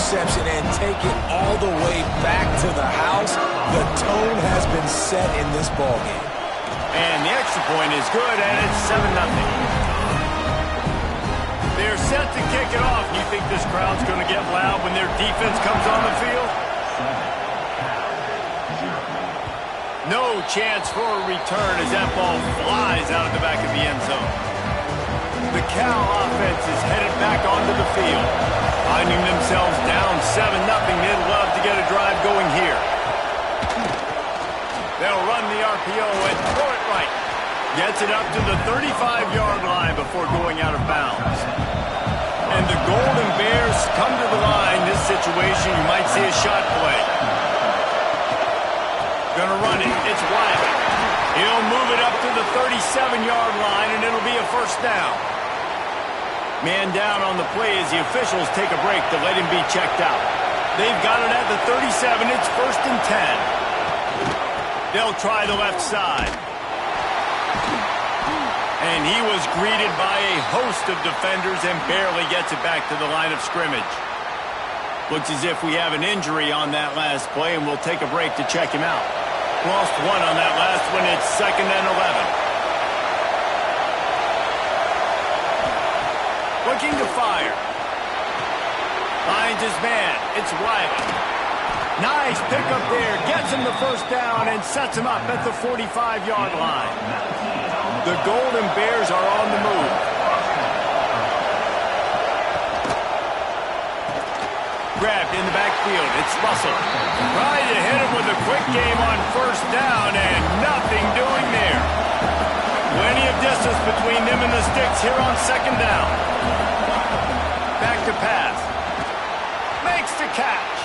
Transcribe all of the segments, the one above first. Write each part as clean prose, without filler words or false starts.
interception and take it all the way back to the house. The tone has been set in this ballgame. And the extra point is good, and it's 7-0. They're set to kick it off. You think this crowd's going to get loud when their defense comes on the field? No chance for a return as that ball flies out of the back of the end zone. The Cal offense is headed back onto the field. Finding themselves down 7-0, they'd love to get a drive going here. They'll run the RPO and throw it right. Gets it up to the 35-yard line before going out of bounds. And the Golden Bears come to the line. This situation, you might see a shot play. Gonna run it. It's Wiley. He'll move it up to the 37-yard line, and it'll be a first down. Man down on the play as the officials take a break to let him be checked out. They've got it at the 37. It's 1st and 10. They'll try the left side. And he was greeted by a host of defenders and barely gets it back to the line of scrimmage. Looks as if we have an injury on that last play, and we'll take a break to check him out. Lost one on that last one. It's 2nd and 11. Looking to fire. Finds his man. It's Wiley. Nice pickup there. Gets him the first down and sets him up at the 45-yard line. The Golden Bears are on the move. Grabbed in the backfield. It's Russell. Trying to hit him with a quick game on first down, and nothing doing there. Plenty of distance between them and the sticks here on 2nd down. Back to pass. Makes the catch.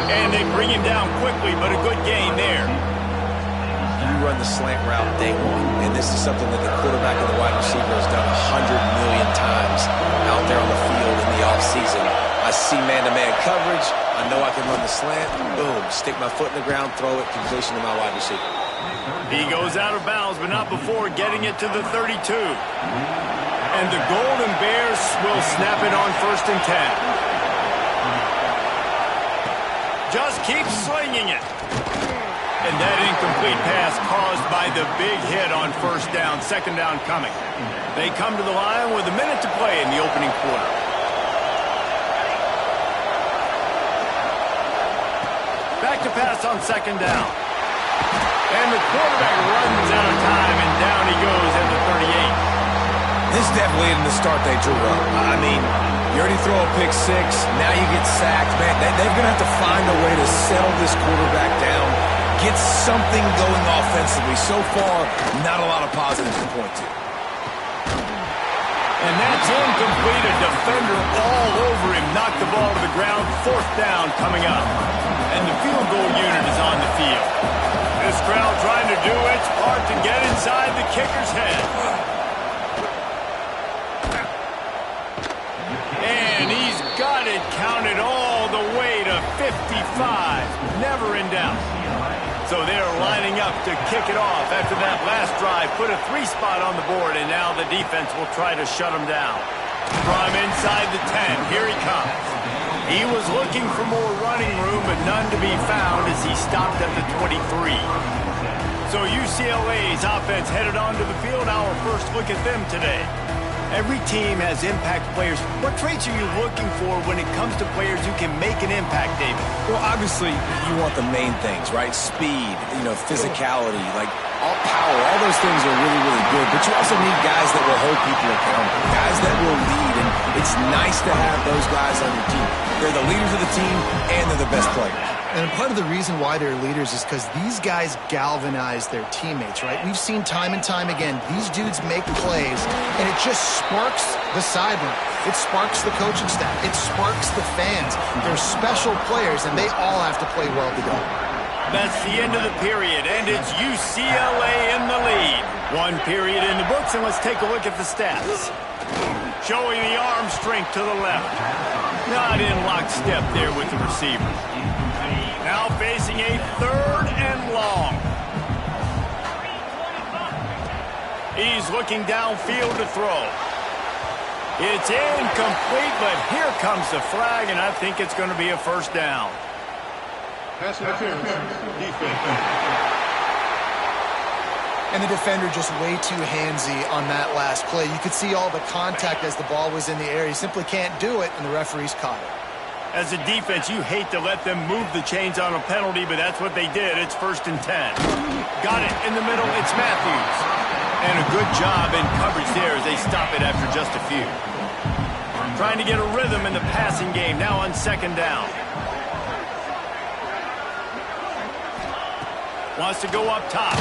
And they bring him down quickly, but a good gain there. You run the slant route day one, and this is something that the quarterback and the wide receiver has done 100 million times out there on the field in the offseason. I see man-to-man coverage. I know I can run the slant. Boom. Stick my foot in the ground, throw it, completion to my wide receiver. He goes out of bounds, but not before getting it to the 32. And the Golden Bears will snap it on 1st and 10. Just keep slinging it. And that incomplete pass caused by the big hit on first down. 2nd down coming. They come to the line with a minute to play in the opening quarter. Back to pass on 2nd down. And the quarterback runs out of time, and down he goes at the 38. This definitely isn't the start they drew up. I mean, you already throw a pick six, now you get sacked. Man, they're going to have to find a way to settle this quarterback down, get something going offensively. So far, not a lot of positives to point to. And that's incomplete. A defender all over him. Knocked the ball to the ground. 4th down coming up. And the field goal unit is on the field. This crowd trying to do its part to get inside the kicker's head. And he's got it counted all the way to 55. Never in doubt. So they're lining up to kick it off after that last drive. Put a 3 spot on the board, and now the defense will try to shut them down. From inside the 10, here he comes. He was looking for more running room, but none to be found as he stopped at the 23. So UCLA's offense headed onto the field. Our first look at them today. Every team has impact players. What traits are you looking for when it comes to players who can make an impact, David? Well, obviously, you want the main things, right? Speed, physicality, like all power. All those things are really, really good. But you also need guys that will hold people accountable, guys that will lead. And it's nice to have those guys on your team. They're the leaders of the team, and they're the best players. And part of the reason why they're leaders is because these guys galvanize their teammates, right? We've seen time and time again, these dudes make plays, and it just sparks the sideline. It sparks the coaching staff. It sparks the fans. They're special players, and they all have to play well together. That's the end of the period, and it's UCLA in the lead. 1 period in the books, and let's take a look at the stats. Showing the arm strength to the left. Not in lockstep there with the receiver. Now facing a 3rd and long. He's looking downfield to throw. It's incomplete, but here comes the flag, and I think it's going to be a first down. Pass interference, defense. And the defender just way too handsy on that last play. You could see all the contact as the ball was in the air. He simply can't do it, and the referee's caught it. As a defense, you hate to let them move the chains on a penalty, but that's what they did. It's 1st and 10. Got it in the middle. It's Matthews. And a good job in coverage there as they stop it after just a few. Trying to get a rhythm in the passing game, now on 2nd down. Wants to go up top.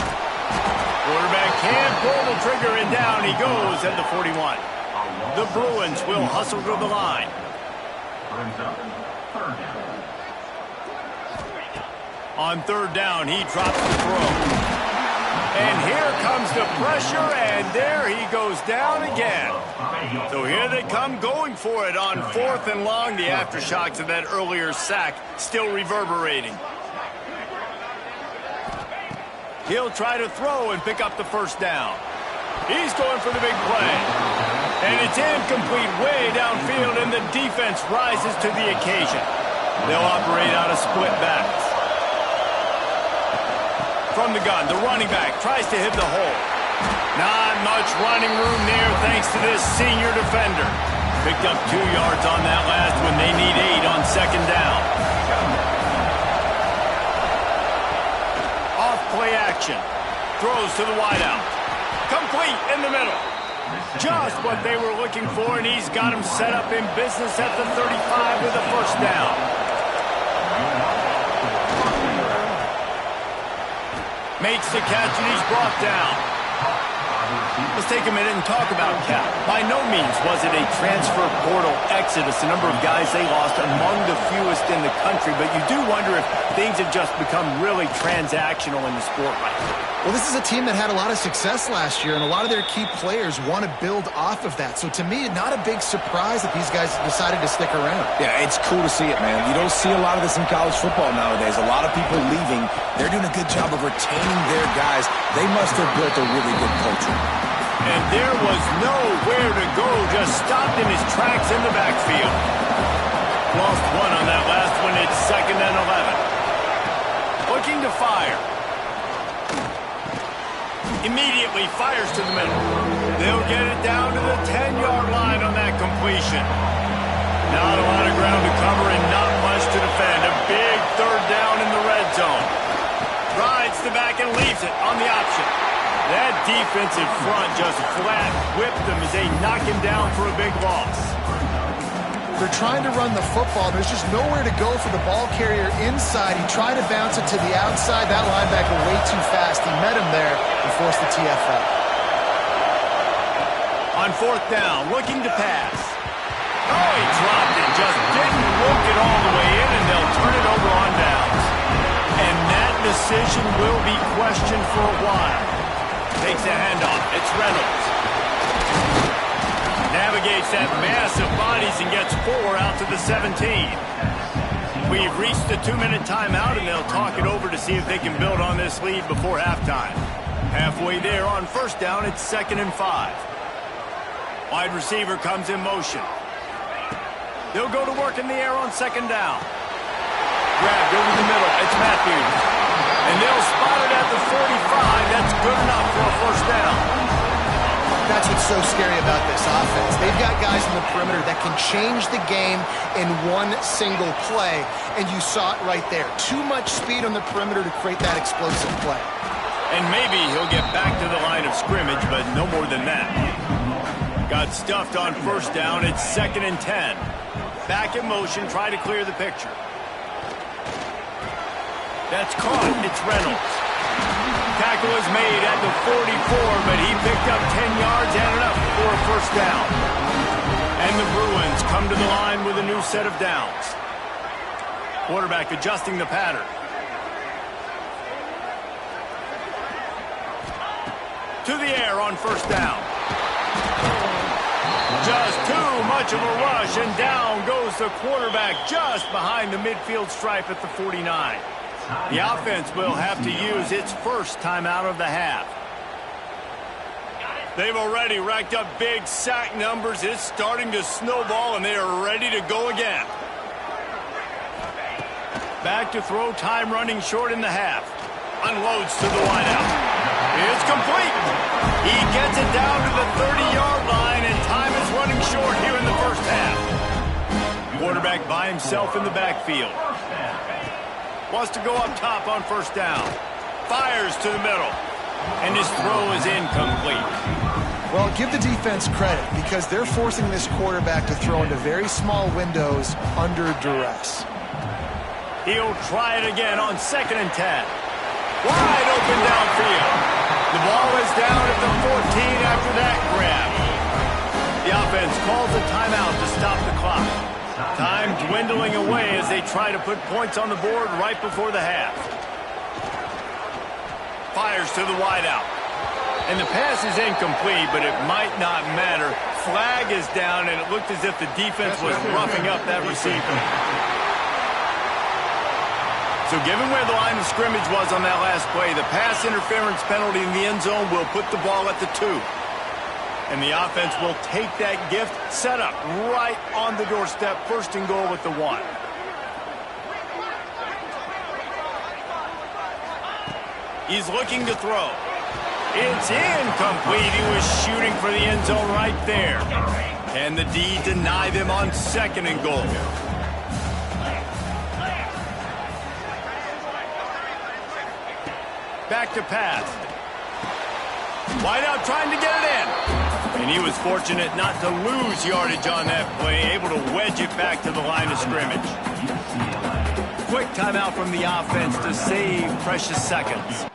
Quarterback can't pull the trigger, and down he goes at the 41. The Bruins will hustle to the line. On 3rd down, he drops the throw. And here comes the pressure, and there he goes down again. So here they come going for it on 4th and long. The aftershocks of that earlier sack still reverberating. He'll try to throw and pick up the 1st down. He's going for the big play. And it's incomplete way downfield, and the defense rises to the occasion. They'll operate out of split backs. From the gun, the running back tries to hit the hole. Not much running room there thanks to this senior defender. Picked up 2 yards on that last one. They need 8 on 2nd down. Off play action. Throws to the wideout. Complete in the middle. Just what they were looking for, and he's got him set up in business at the 35 with a 1st down. Makes the catch, and he's brought down. Let's take a minute and talk about Cal. By no means was it a transfer portal exodus, the number of guys they lost among the fewest in the country, but you do wonder if things have just become really transactional in the sport right now. Well, this is a team that had a lot of success last year, and a lot of their key players want to build off of that. So to me, not a big surprise that these guys decided to stick around. Yeah, it's cool to see it, man. You don't see a lot of this in college football nowadays. A lot of people leaving. They're doing a good job of retaining their guys. They must have built a really good culture. And there was nowhere to go, just stopped in his tracks in the backfield. Lost 1 on that last one. It's 2nd and 11. Looking to fire. Immediately fires to the middle. They'll get it down to the 10-yard line on that completion. Not a lot of ground to cover and not much to defend. A big 3rd down in the red zone. Rides the back and leaves it on the option. That defensive front just flat whipped them as they knock him down for a big loss. They're trying to run the football. There's just nowhere to go for the ball carrier inside. He tried to bounce it to the outside. That linebacker way too fast. He met him there and forced the TFL. On 4th down, looking to pass. Oh, he dropped it. Just didn't work it all the way in, and they'll turn it over on downs. And that decision will be questioned for a while. Takes a handoff. It's Reynolds. Navigates that mass of bodies and gets 4 out to the 17. We've reached the 2-minute timeout, and they'll talk it over to see if they can build on this lead before halftime. Halfway there on 1st down, it's 2nd and 5. Wide receiver comes in motion. They'll go to work in the air on 2nd down. Grabbed over the middle. It's Matthews. And they'll spot it at the 45. That's good enough for a 1st down. That's what's so scary about this offense. They've got guys in the perimeter that can change the game in one single play, and you saw it right there. Too much speed on the perimeter to create that explosive play. And maybe he'll get back to the line of scrimmage, but no more than that. Got stuffed on 1st down. It's 2nd and 10. Back in motion, try to clear the picture. That's caught. It's Reynolds. Tackle is made at the 44, but he picked up 10 yards and enough for a 1st down. And the Bruins come to the line with a new set of downs. Quarterback adjusting the pattern. To the air on 1st down. Just too much of a rush, and down goes the quarterback just behind the midfield stripe at the 49. The offense will have to use its first timeout of the half. They've already racked up big sack numbers. It's starting to snowball, and they are ready to go again. Back to throw, time running short in the half. Unloads to the wideout. It's complete. He gets it down to the 30-yard line, and time is running short here in the first half. Quarterback by himself in the backfield. Wants to go up top on first down. Fires to the middle. And his throw is incomplete. Well, give the defense credit because they're forcing this quarterback to throw into very small windows under duress. He'll try it again on 2nd and 10. Wide open downfield. The ball is down at the 14 after that grab. The offense calls a timeout to stop the clock. Time dwindling away as they try to put points on the board right before the half. Fires to the wideout. And the pass is incomplete, but it might not matter. Flag is down, and it looked as if the defense was roughing up that receiver. So given where the line of scrimmage was on that last play, the pass interference penalty in the end zone will put the ball at the 2. And the offense will take that gift, set up right on the doorstep, 1st and goal with the 1. He's looking to throw. It's incomplete. He was shooting for the end zone right there. And the D deny them on 2nd and goal. Back to pass. Wide out trying to get it in. And he was fortunate not to lose yardage on that play, able to wedge it back to the line of scrimmage. Quick timeout from the offense to save precious seconds.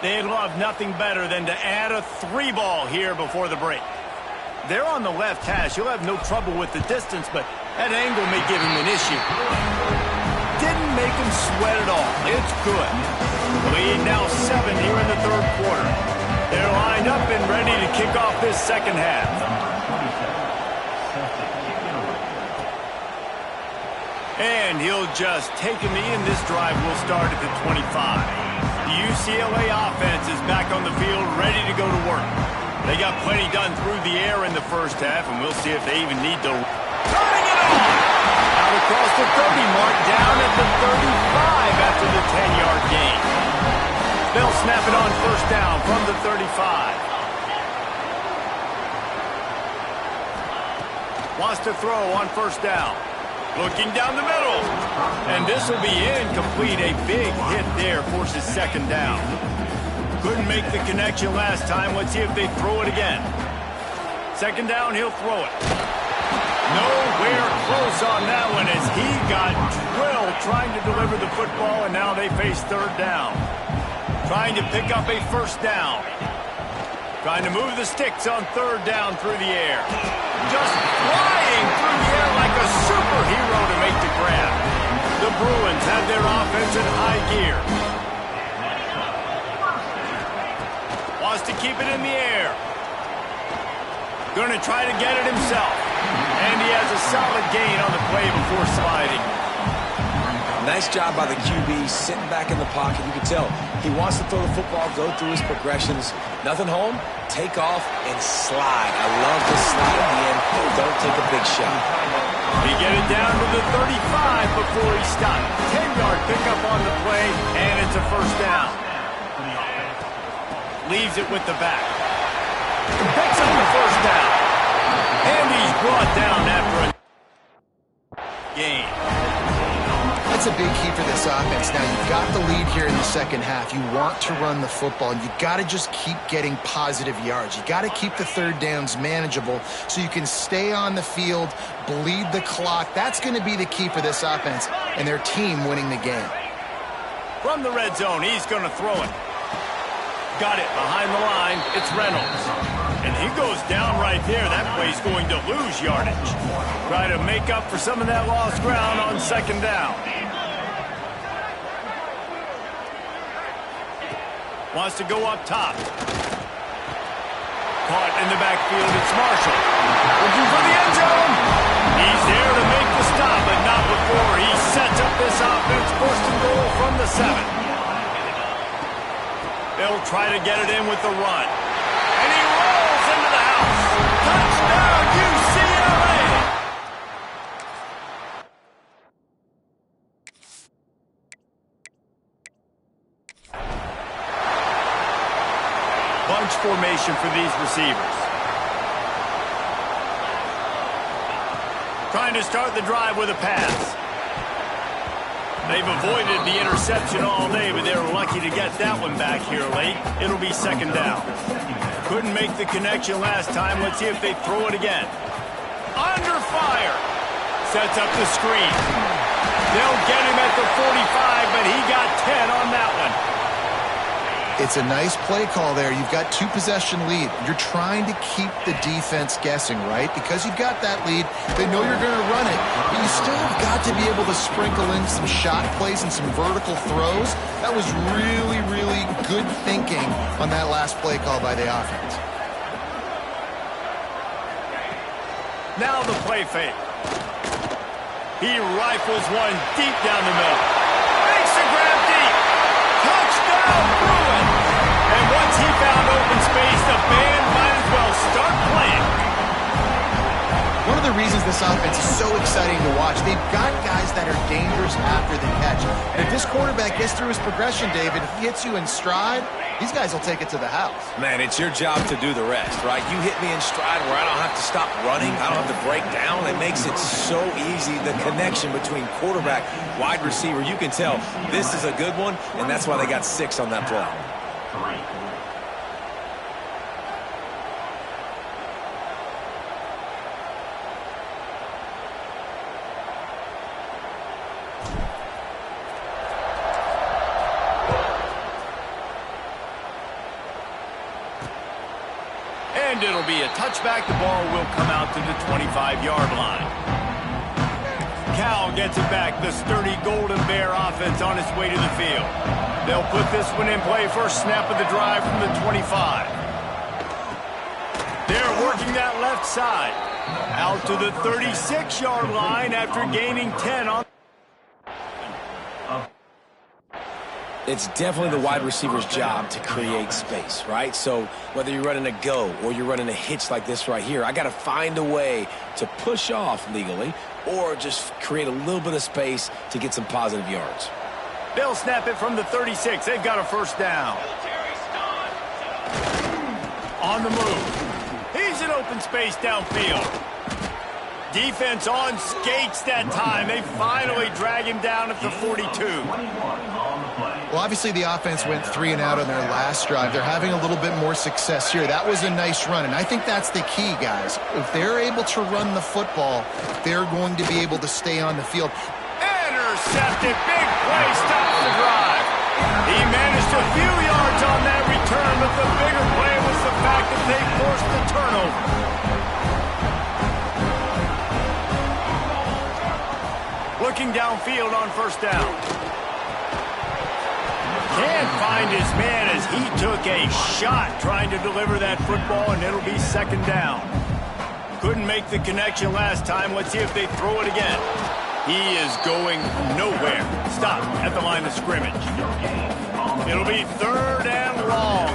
They'd love nothing better than to add a 3-ball here before the break. They're on the left hash. He'll have no trouble with the distance, but that angle may give him an issue. Didn't make him sweat at all. It's good. Lead now 7 here in the 3rd quarter. They're lined up and ready to kick off this 2nd half. And he'll just take him in. This drive will start at the 25. The UCLA offense is back on the field, ready to go to work. They got plenty done through the air in the first half, and we'll see if they even need to... Turning it on! Out across the 30 mark, down at the 35 after the 10-yard gain. They'll snap it on 1st down from the 35. Wants to throw on 1st down. Looking down the middle. And this will be incomplete. A big hit there forces 2nd down. Couldn't make the connection last time. Let's see if they throw it again. 2nd down, he'll throw it. Nowhere close on that one as he got drilled trying to deliver the football, and now they face 3rd down. Trying to pick up a 1st down. Trying to move the sticks on 3rd down through the air. Just flying through the air like a superhero to make the grab. The Bruins have their offense in high gear. Wants to keep it in the air. Going to try to get it himself. And he has a solid gain on the play before sliding. Nice job by the QB, sitting back in the pocket. You can tell he wants to throw the football, go through his progressions. Nothing home, take off, and slide. I love the slide at the end. Don't take a big shot. He get it down to the 35 before he stopped. 10-yard pickup on the play, and it's a 1st down. Leaves it with the back. Picks up the 1st down. And he's brought down after a game. That's a big key for this offense. Now, you've got the lead here in the 2nd half. You want to run the football, and you've got to just keep getting positive yards. You've got to keep the 3rd downs manageable so you can stay on the field, bleed the clock. That's going to be the key for this offense and their team winning the game. From the red zone, he's going to throw it. Got it behind the line. It's Reynolds. And he goes down right there. That play's going to lose yardage. Try to make up for some of that lost ground on 2nd down. Wants to go up top. Caught in the backfield, it's Marshall. Looking for the end zone. He's there to make the stop, but not before he sets up this offense. 1st and goal from the 7. They'll try to get it in with the run. And he rolls into the house. Touchdown, UCLA! Bunch formation for these receivers. Trying to start the drive with a pass. They've avoided the interception all day, but they're lucky to get that one back here late. It'll be second down. Couldn't make the connection last time. Let's see if they throw it again. Under fire. Sets up the screen. They'll get him at the 45, but he got 10 on that one. It's a nice play call there. You've got 2-possession lead. You're trying to keep the defense guessing, right? Because you've got that lead, they know you're going to run it, but you still have got to be able to sprinkle in some shot plays and some vertical throws. That was really, really good thinking on that last play call by the offense. Now the play fake. He rifles one deep down the middle. Makes the grab deep. Touchdown, Bruin! And once he found open space, the band might as well start playing. One of the reasons this offense is so exciting to watch, they've got guys that are dangerous after the catch. And if this quarterback gets through his progression, David, he hits you in stride, these guys will take it to the house. Man, it's your job to do the rest, right? You hit me in stride where I don't have to stop running. I don't have to break down. It makes it so easy, the connection between quarterback, wide receiver. You can tell this is a good one, and that's why they got 6 on that play. And it'll be a touchback. The ball will come out to the 25-yard line. Cal gets it back. The sturdy Golden Bear offense on its way to the field. They'll put this one in play. First snap of the drive from the 25. They're working that left side. Out to the 36-yard line after gaining 10 on. It's definitely the wide receiver's job to create space, right? So whether you're running a go or you're running a hitch like this right here, I got to find a way to push off legally or just create a little bit of space to get some positive yards. They'll snap it from the 36. They've got a first down. On the move. He's in open space downfield. Defense on skates that time. They finally drag him down at the 42. Well, obviously the offense went 3 and out on their last drive. They're having a little bit more success here. That was a nice run, and I think that's the key, guys. If they're able to run the football, they're going to be able to stay on the field. Intercepted. Big play. Stops the drive. He managed a few yards on that return, but the bigger play was the fact that they forced the turnover. Looking downfield on first down. Can't find his man as he took a shot trying to deliver that football, and it'll be second down. Couldn't make the connection last time. Let's see if they throw it again. He is going nowhere. Stop at the line of scrimmage. It'll be third and long.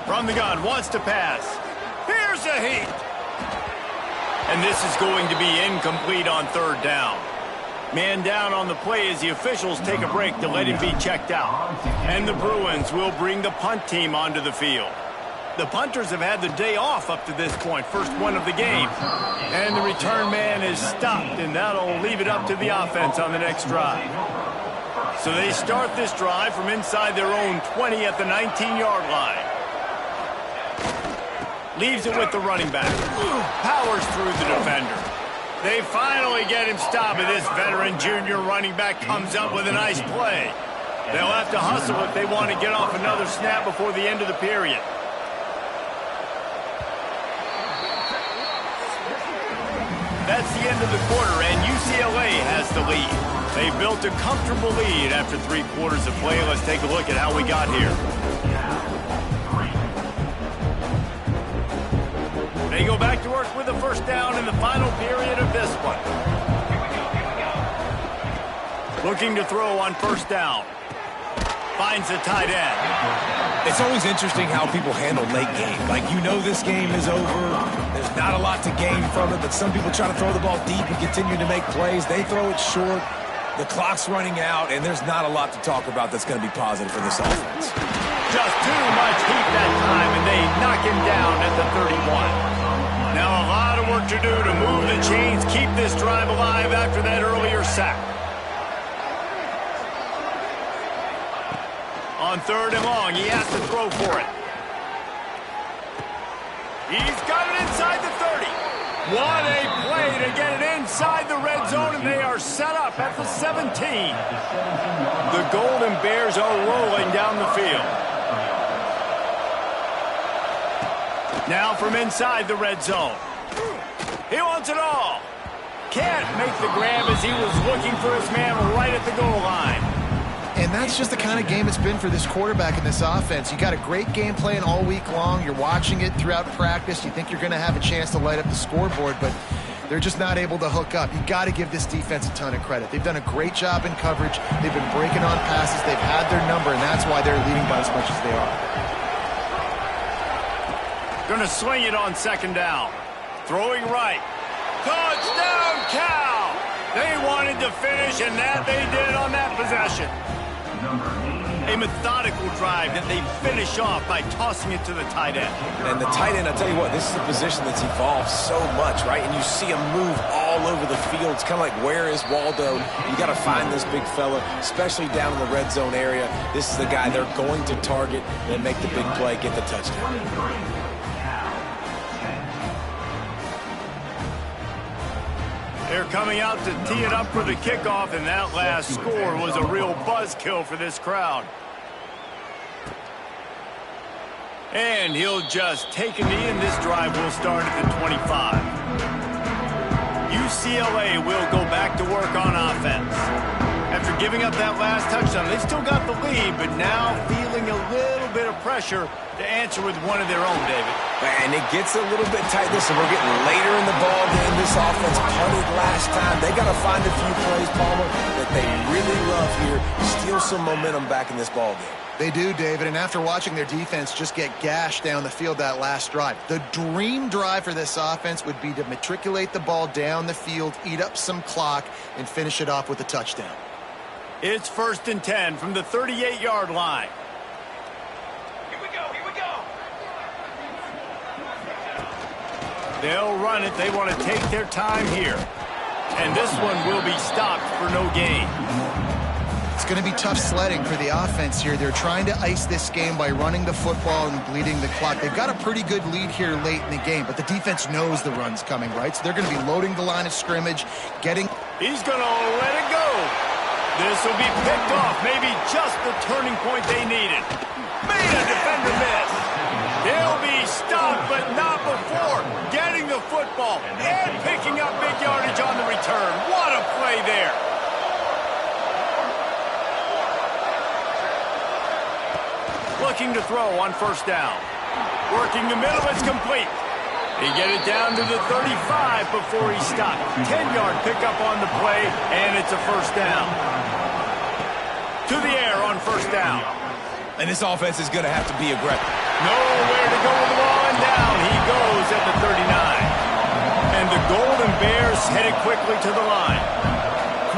From the gun, wants to pass. Here's a heat. And this is going to be incomplete on third down. Man down on the play as the officials take a break to let him be checked out. And the Bruins will bring the punt team onto the field. The punters have had the day off up to this point, first one of the game. And the return man is stopped, and that'll leave it up to the offense on the next drive. So they start this drive from inside their own 20 at the 19-yard line. Leaves it with the running back. Powers through the defender. They finally get him stopped, and this veteran junior running back comes up with a nice play. They'll have to hustle if they want to get off another snap before the end of the period. That's the end of the quarter, and UCLA has the lead. They built a comfortable lead after 3 quarters of play. Let's take a look at how we got here. They go back to work with a first down in the final period of this one. Looking to throw on first down. Finds the tight end. It's always interesting how people handle late game. Like, you know this game is over. There's not a lot to gain from it, but some people try to throw the ball deep and continue to make plays. They throw it short. The clock's running out, and there's not a lot to talk about that's going to be positive for this offense. Just too much heat that time, and they knock him down at the 31. Now a lot of work to do to move the chains, keep this drive alive after that earlier sack. On 3rd and long, he has to throw for it. He's got it inside the 30. What a play to get it inside the red zone, and they are set up at the 17. The Golden Bears are rolling down the field. Now from inside the red zone. He wants it all. Can't make the grab as he was looking for his man right at the goal line. And that's just the kind of game it's been for this quarterback in this offense. You got a great game plan all week long. You're watching it throughout practice. You think you're going to have a chance to light up the scoreboard, but they're just not able to hook up. You got to give this defense a ton of credit. They've done a great job in coverage. They've been breaking on passes. They've had their number, and that's why they're leading by as much as they are. Going to swing it on 2nd down. Throwing right. Touchdown, Cal! They wanted to finish, and that they did on that possession. A methodical drive that they finish off by tossing it to the tight end. And the tight end, I'll tell you what, this is a position that's evolved so much, right? And you see him move all over the field. It's kind of like, where is Waldo? You got to find this big fella, especially down in the red zone area. This is the guy they're going to target and make the big play, get the touchdown. They're coming out to tee it up for the kickoff, and that last score was a real buzzkill for this crowd. And he'll just take a knee, and this drive will start at the 25. UCLA will go back to work on offense. After giving up that last touchdown, they've still got the lead, but now feeling a little bit of pressure to answer with one of their own, David. And it gets a little bit tight. Listen, we're getting later in the ball game. This offense punted last time. They got to find a few plays, Palmer, that they really love here. Steal some momentum back in this ball game. They do, David, and after watching their defense just get gashed down the field that last drive, the dream drive for this offense would be to matriculate the ball down the field, eat up some clock, and finish it off with a touchdown. It's 1st and 10 from the 38-yard line. Here we go. They'll run it. They want to take their time here. And this one will be stopped for no gain. It's going to be tough sledding for the offense here. They're trying to ice this game by running the football and bleeding the clock. They've got a pretty good lead here late in the game, but the defense knows the run's coming, right? So they're going to be loading the line of scrimmage, getting... He's going to let it go. This will be picked off. Maybe just the turning point they needed. Made a defender miss. He'll be stopped, but not before getting the football and picking up big yardage on the return. What a play there. Looking to throw on 1st down. Working the middle, it's complete. He get it down to the 35 before he stopped. 10-yard pickup on the play, and it's a 1st down. To the air on 1st down. And this offense is going to have to be aggressive. Nowhere to go with the ball, and down he goes at the 39. And the Golden Bears headed quickly to the line.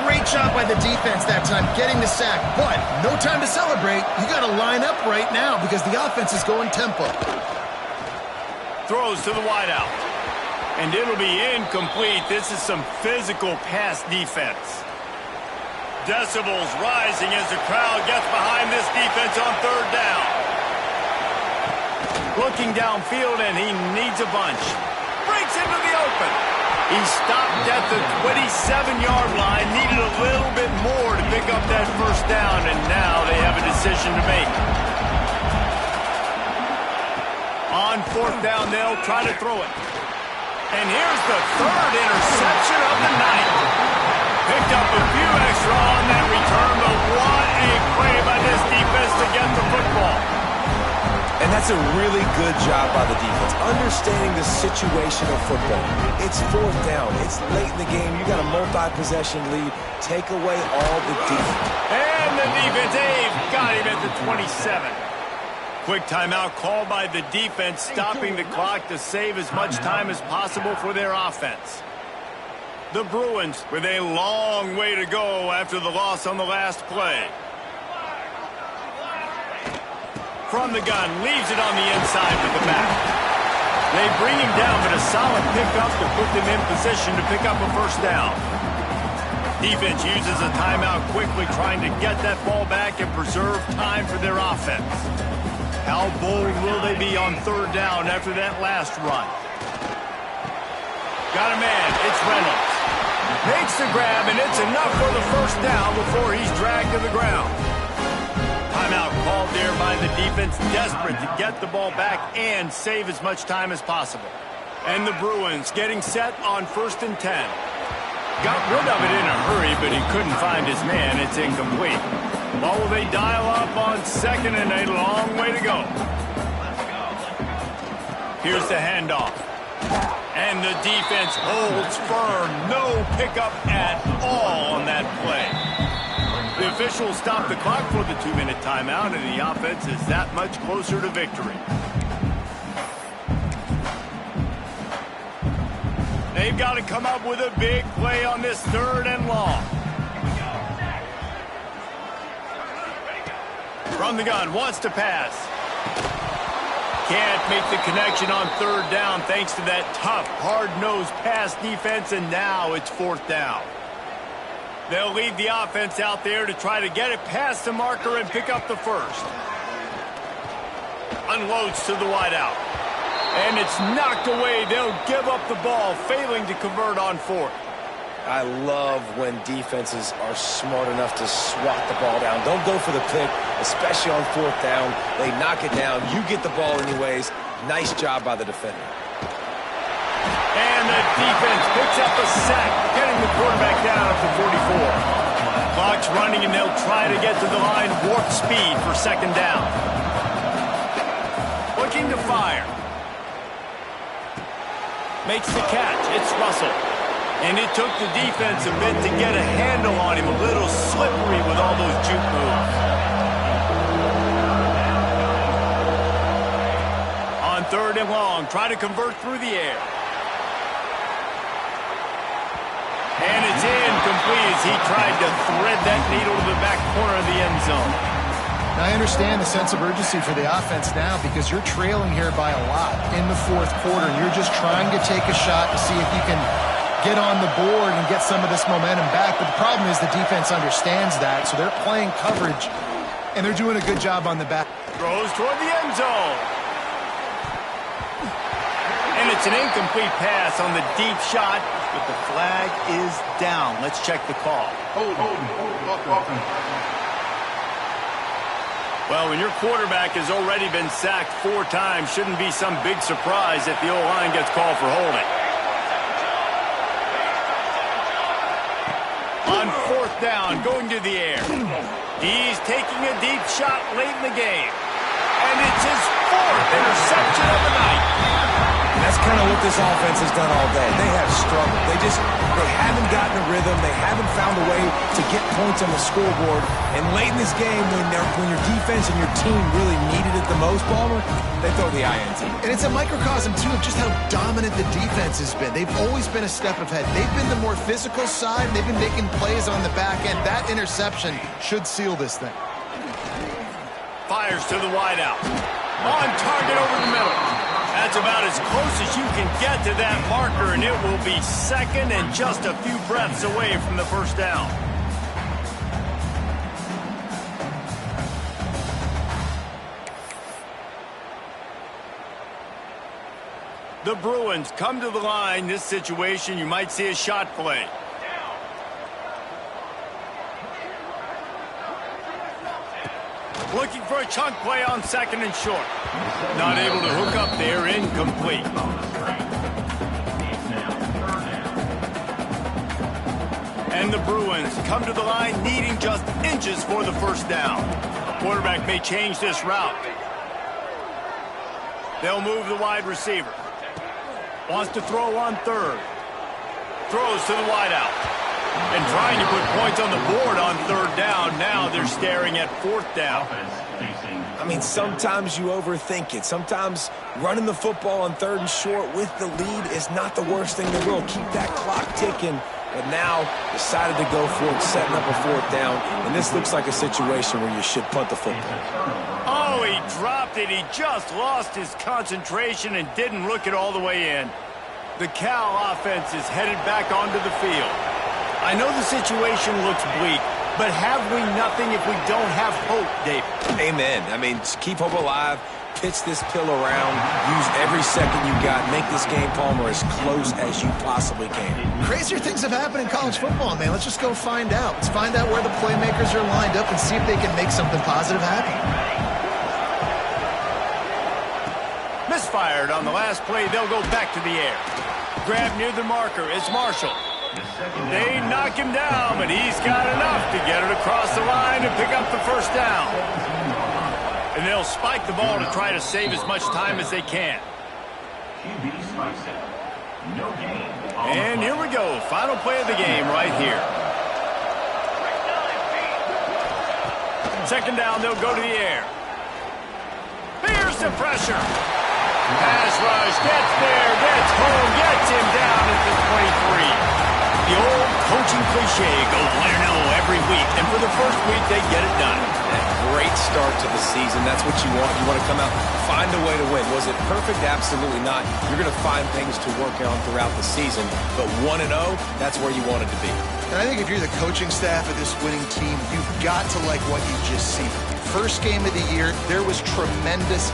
Great job by the defense that time, getting the sack. But no time to celebrate. You got to line up right now because the offense is going tempo. Throws to the wideout. And it'll be incomplete. This is some physical pass defense. Decibels rising as the crowd gets behind this defense on 3rd down. Looking downfield, and he needs a bunch. Breaks into the open. He stopped at the 27-yard line, needed a little bit more to pick up that 1st down, and now they have a decision to make. On 4th down, they'll try to throw it. And here's the 3rd interception of the night. Picked up a few extra on that return, but what a play by this defense to get the football. And that's That's a really good job by the defense, understanding the situation of football. It's fourth down. It's late in the game. You got a multi-possession lead. Take away all the defense. And the defense, they've got him at the 27. Quick timeout called by the defense, stopping the clock to save as much time as possible for their offense. The Bruins with a long way to go after the loss on the last play. From the gun, leaves it on the inside with the back. They bring him down, but a solid pickup to put them in position to pick up a first down. Defense uses a timeout quickly, trying to get that ball back and preserve time for their offense. How bold will they be on third down after that last run? Got a man, it's Reynolds. Makes the grab, and it's enough for the first down before he's dragged to the ground. Timeout called there by the defense, desperate to get the ball back and save as much time as possible. And the Bruins getting set on 1st and 10. Got rid of it in a hurry, but he couldn't find his man. It's incomplete. Well, will they dial up on 2nd and a long way to go? Here's the handoff. And the defense holds firm. No pickup at all on that play. The officials stop the clock for the 2-minute timeout, and the offense is that much closer to victory. They've got to come up with a big play on this 3rd and long. From the gun, wants to pass. Can't make the connection on 3rd down thanks to that tough, hard-nosed pass defense, and now it's 4th down. They'll leave the offense out there to try to get it past the marker and pick up the first. Unloads to the wideout. And it's knocked away. They'll give up the ball, failing to convert on 4th. I love when defenses are smart enough to swat the ball down. Don't go for the pick, especially on 4th down. They knock it down. You get the ball anyways. Nice job by the defender. And the defense picks up a sack, getting the quarterback down at the 44. Clock's running, and they'll try to get to the line warp speed for 2nd down. Looking to fire. Makes the catch. It's Russell. And it took the defense a bit to get a handle on him. A little slippery with all those juke moves. On 3rd and long, try to convert through the air. And it's incomplete as he tried to thread that needle to the back corner of the end zone. Now, I understand the sense of urgency for the offense now because you're trailing here by a lot in the 4th quarter, and you're just trying to take a shot to see if you can get on the board and get some of this momentum back. But the problem is the defense understands that, so they're playing coverage, and they're doing a good job on the back. Throws toward the end zone. And it's an incomplete pass on the deep shot, but the flag is down. Let's check the call. Well, when your quarterback has already been sacked 4 times, shouldn't be some big surprise if the O-line gets called for holding. On 4th down, going to the air. He's taking a deep shot late in the game. And it's his 4th interception of the night. And that's kind of what this offense has done all day. They have struggled. They haven't gotten a rhythm. They haven't found a way to get points on the scoreboard. And late in this game, when your defense and your team really needed it the most, Balmer, they throw the INT. And it's a microcosm, too, of just how dominant the defense has been. They've always been a step ahead. They've been the more physical side. They've been making plays on the back end. That interception should seal this thing. Fires to the wideout. On target over the middle. That's about as close as you can get to that marker, and it will be 2nd and just a few breaths away from the first down. The Bruins come to the line. This situation, you might see a shot play. Looking for a chunk play on 2nd and short. Not able to hook up there, incomplete. And the Bruins come to the line needing just inches for the first down. Quarterback may change this route. They'll move the wide receiver. Wants to throw on third. Throws to the wideout. And trying to put points on the board on third down. Now they're staring at fourth down. I mean, sometimes you overthink it. Sometimes running the football on third and short with the lead is not the worst thing in the world. Keep that clock ticking. But now decided to go for it, setting up a fourth down. And this looks like a situation where you should punt the football. Oh, he dropped it. He just lost his concentration and didn't look it all the way in. The Cal offense is headed back onto the field. I know the situation looks bleak, but have we nothing if we don't have hope, David? Amen. I mean, just keep hope alive. Pitch this pill around. Use every second you got. Make this game, Palmer, as close as you possibly can. Crazier things have happened in college football, man. Let's just go find out. Let's find out where the playmakers are lined up and see if they can make something positive happen. Misfired on the last play. They'll go back to the air. Grab near the marker is Marshall. They knock him down, but he's got enough to get it across the line and pick up the first down. And they'll spike the ball to try to save as much time as they can. And here we go. Final play of the game right here. Second down, they'll go to the air. Here's the pressure. Pass rush, gets there, gets home, gets him down at the 23. The old coaching cliche, go win or no every week. And for the first week, they get it done. Great start to the season. That's what you want. You want to come out, find a way to win. Was it perfect? Absolutely not. You're going to find things to work on throughout the season. But 1-0, that's where you want it to be. And I think if you're the coaching staff of this winning team, you've got to like what you just seen. First game of the year, there was tremendous